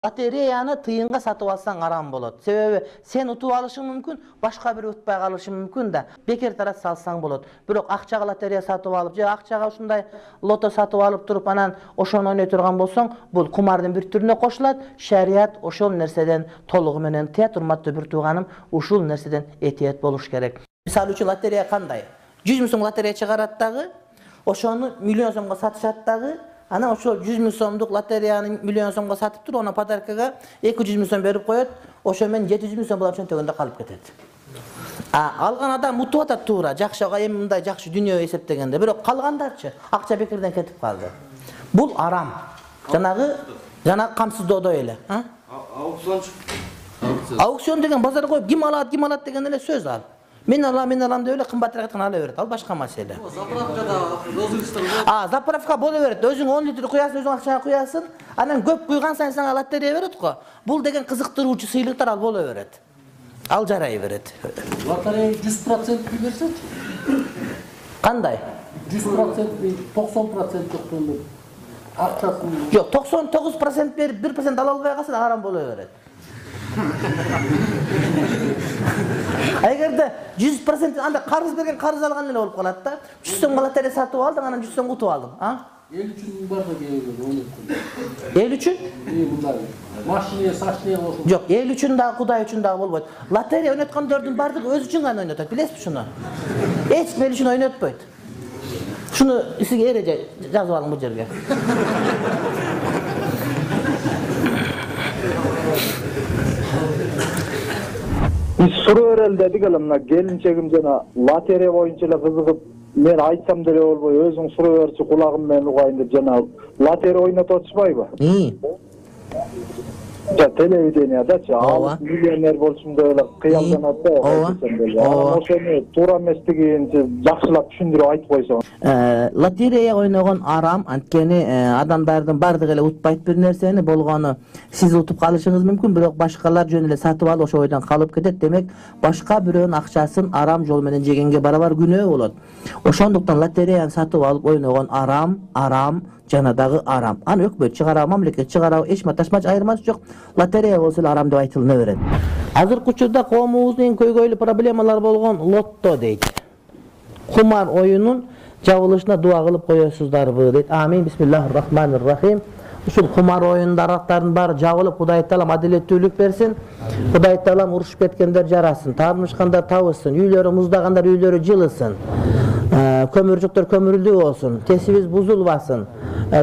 Lotereyani тыйынга сатып алсаң арам болот. Себеби сен утуп алышың мүмкүн, башка бир утпай калышы мүмкүн да. Бекер тарат салсаң болот. Бирок акчага лотерея сатып алып, же акчага ушундай лото сатып алып туруп, анан ошону ойной турган болсоң, бул кумардын бир түрүнө кошулат. Шарият ошол нерседен толугу менен тыят, урматтуу бир тууганым, ушул нерседен этият болуш керек. Мисалы үчүн лотерея кандай? 100 000 сом лотерея чыгарат дагы, ошону миллион сомго сатышат дагы. Ana ошол 100 000 сомдук лотереяны миллион сомго сатып туруп, аны подаркага 200 000 сом берип коет, ошо менен 700 000 сом болуп чөнтөгөндө калып кетет. Алган адам утуп атат туура, жакшыга эми мындай жакшы дүйнө эсептегенде, бирок калгандарчы акча бекерден кетип калды. Бул арам. Жанагы камсыздоодой эле, аукцион деген базар коюп ким алат деген эле сөз ал. Мен алам деп эле кымбатыраак айткан ала берет. Ал башка маселе. Заправка боло берет. Өзүң 10 литр куясың, өзүң акчага куясың. Анан көп куйган сайын сага лотерея берет го. Бул деген кызыктыруучу сыйлыктар ал боло берет. Ал жарай берет. Лотерея 100% берсечи? Кандай? 100% 90% жоктон акчасын. Жок, 99% берип 1% ала албай калса арам боло берет. Эгерде 100% анда карыз берген карыз алган эле болуп калат да. 100 сомго лотерея сатып алдың, анан 100 сом утуп алдың, Эл үчүн бар да керек. Эл үчүн? Мындай. Машина саштыя болсун. Жок, эл үчүн дагы, Кудай үчүн дагы болбойт. Лотерея ойноткондордун бардыгы өзү үчүн гана ойнотот, билесизби шуну? Эч ким эл үчүн ойнотпойт. Шуну сизге эреже жазып алың бул жерге. Biz suru örel dedik ele mına gelinçegim jana lotereya boyunca ele kızıgıp men aytsam dele bolboy özüň suru örçü kulagym menen ugaýyn dep jana lotereya oynatып atышпайбы? Ja televideniyadaçı alıp milyoner bolsun da öyle kıyamdanat da ошону туура эместигин жакшылап түшүндүрүп айтып койсоң. Lotereya ойногон арам, анткени адамдардын бардыгы эле утпайт бир нерсени, болгону сиз утуп калышыңыз мүмкүн, бирок башкалар жөн эле сатып алып ошо ойдон калып кетет. Демек, башка бирөөнүн акчасын арам жол менен жегенге барабар күнөө болот. Ошондуктан лотереяны сатып алып ойногон арам, жана дагы арам. Аны өкмөт чыгарабы, мамлекет чыгарабы, эч ташмач айырмасы жок. Лотерея болсо эле арам деп айтылына берет. Азыркы учурда коомубуздун көйгөйлүү проблемалар болгон лотто дейт. Кумар оюнун жабылышына дуа кылып коесуздарбы дейт. Амин, бисмиллахир-рахманир-рахим. Ушул кумар оюндардын баары жабылып, Кудай Таалам адилеттүүлүк берсин. Кудай Таалам урушуп кеткендер жарасын, табышкандар табышсын, үйлөрү муздагандар үйлөрү жылысын. Көмүрчүктөр көмүрүлүү болсун, тесибиз бузулбасын,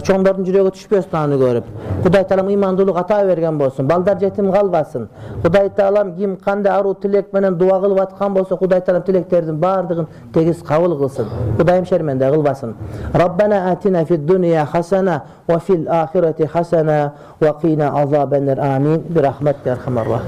чоңдордун жүрөгү түшпөсүн аны көрүп. Кудай Таалам ыймандуулук ата берген болсун, балдар жетим калбасын. Кудай Таалам ким кандай аруу тилек менен дуа кылып аткан болсо, Кудай Таалам тилектердин бардыгын тегиз кабыл кылсын. Кудайым шерменде кылбасын. Раббана атина фид дунья хасана ва фил ахирати хасана ва кина азабаннар. Амин. Бирахматика архамар рахим.